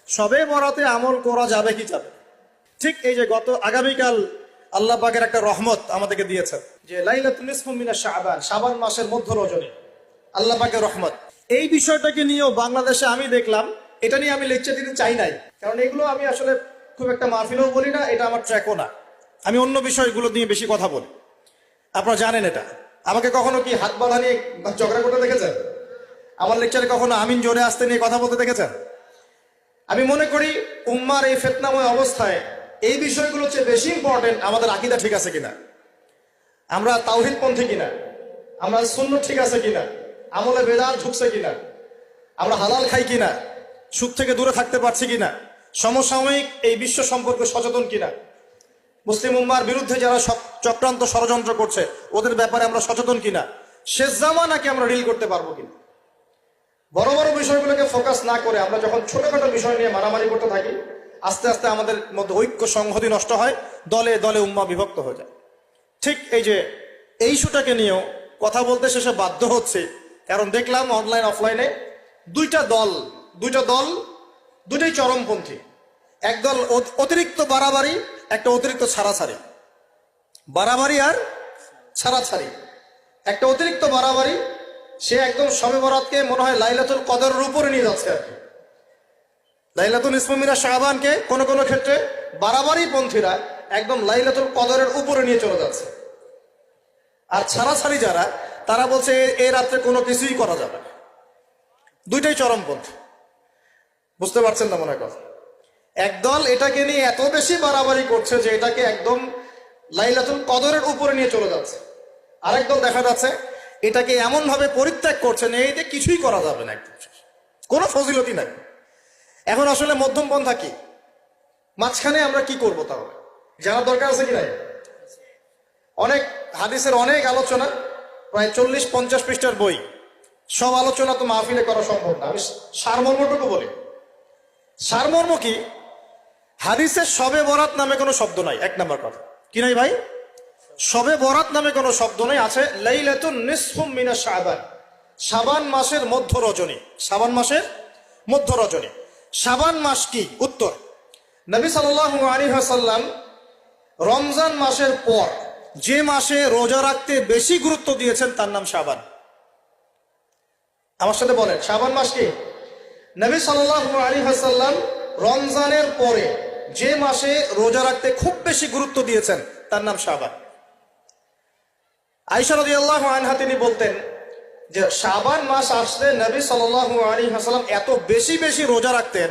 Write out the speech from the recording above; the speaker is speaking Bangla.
সবে বরাতে আমল করা যাবে কি যাবে? ঠিক এই যে আগামীকাল আল্লাহ পাকের একটা রহমত আমাদেরকে দিয়েছেন যে লাইলাতুন নিসফু মিনাশ শাবান, শাবান মাসের মধ্য রজনী, আল্লাহ পাকের রহমত। এই বিষয়টাকে নিয়েও বাংলাদেশে আমি দেখলাম, এটা নিয়ে আমি লেকচার দিতে চাই নাই, কারণ এগুলো আমি আসলে খুব একটা মাহফিলেও বলি না, এটা আমার ট্র্যাকও না। আমি অন্য বিষয়গুলো নিয়ে বেশি কথা বলি, আপনারা জানেন এটা। আমাকে কখনো কি হাত বাঁধা নিয়ে ঝগড়া করতে দেখেছেন? আমার লেকচারে কখনো আমিন জোরে আসতে নিয়ে কথা বলতে দেখেছেন? আমি মনে করি উম্মার এই ফিতনাময় অবস্থায় এই বিষয়গুলো চেয়ে বেশি ইম্পর্টেন্ট আমাদের আকীদা ঠিক আছে কিনা, আমরা তাওহীদ পন্থী কিনা, আমরা সুন্নাত ঠিক আছে কিনা, আমলে বেদাত ঢুকছে কিনা, আমরা হালাল খাই কিনা, সুদ থেকে দূরে থাকতে পারছি কিনা, সমসাময়িক এই বিশ্ব সম্পর্কে সচেতন কিনা, মুসলিম উম্মার বিরুদ্ধে যারা চক্রান্ত ষড়যন্ত্র করছে ওদের ব্যাপারে আমরা সচেতন কিনা, শেষ জামানাকে আমরা ডিল করতে পারবো কিনা। বড় বড় বিষয়গুলোকে ফোকাস না করে আমরা যখন ছোটখাটো বিষয় নিয়ে মারামারি করতে থাকি, আস্তে আস্তে আমাদের মধ্যে ঐক্য সংহতি নষ্ট হয়, দলে দলে উম্মা বিভক্ত হয়ে যায়। ঠিক এই যে এই ইস্যুটাকে নিয়েও কথা বলতে শেষে বাধ্য হচ্ছে, কারণ দেখলাম অনলাইন অফলাইনে দুইটা দল দুটাই চরমপন্থী। একদল অতিরিক্ত বাড়াবাড়ি, একটা অতিরিক্ত ছাড়াছাড়ি, বাড়াবাড়ি আর ছাড়াছাড়ি। একটা অতিরিক্ত বাড়াবাড়ি, সে একদম শবে বরাতকে মনে হয় লাইলাতুল কদরের উপরে নিয়ে যাচ্ছে আর কি। লাইলাতুল নিসফু মিনাশ শাবানকে কোন কোন ক্ষেত্রে বাড়াবাড়ি পন্থীরা একদম লাইলাতুল কদরের উপরে নিয়ে চলে যাচ্ছে। আর ছাড়াছাড়ি যারা, তারা বলছে এই রাত্রে কোনো কিছুই করা যাবে না। দুইটাই চরমপন্থী, বুঝতে পারছেন না মনে হয় কথা। একদল এটাকে নিয়ে এত বেশি বাড়াবাড়ি করছে যে এটাকে একদম লাইলাতুল কদরের উপরে নিয়ে চলে যাচ্ছে। আরেক দল দেখা যাচ্ছে এটাকে এমন ভাবে পরিত্যাগ করছে না, এইতে কিছুই করা যাবে না, একদম কোনো ফজিলতি নাই। এখন আসলে মধ্যম পন্থা কি, মাঝখানে আমরা কি করব? তাহলে জানার দরকার আছে কি নাই? অনেক হাদিসের অনেক আলোচনা, প্রায় 40-50 পৃষ্ঠার বই, সব আলোচনা তো মাহফিলে করা সম্ভব না। আমি সারমর্মটুকু বলি। সারমর্ম কি? হাদিসের শবে বরাত নামে কোনো শব্দ নাই, এক নাম্বার কথা। কি নাই ভাই? শবে বরাত নামে কোনো শব্দ নেই, আছে লাইলাতুন নিসফু মিনাশ শাবান, শাবান মাসের মধ্য রজনী। শাবান মাসের মধ্য রজনী। শাবান মাস কি? উত্তর, নবী সাল্লাল্লাহু আলাইহি ওয়াসাল্লাম রমজান মাসের পর যে মাসে রোজা রাখতে বেশি গুরুত্ব দিয়েছেন তার নাম শাবান। আমার সাথে বলেন, শাবান মাস কি? নবী সাল্লাল্লাহু আলাইহি ওয়াসাল্লাম রমজানের পরে যে মাসে রোজা রাখতে খুব বেশি গুরুত্ব দিয়েছেন তার নাম শাবান। আয়েশা রাদিয়াল্লাহু আনহা তিনি বলতেন যে শাবান মাস আসলে নবী সাল্লাল্লাহু আলাইহি ওয়াসাল্লাম এত বেশি বেশি রোজা রাখতেন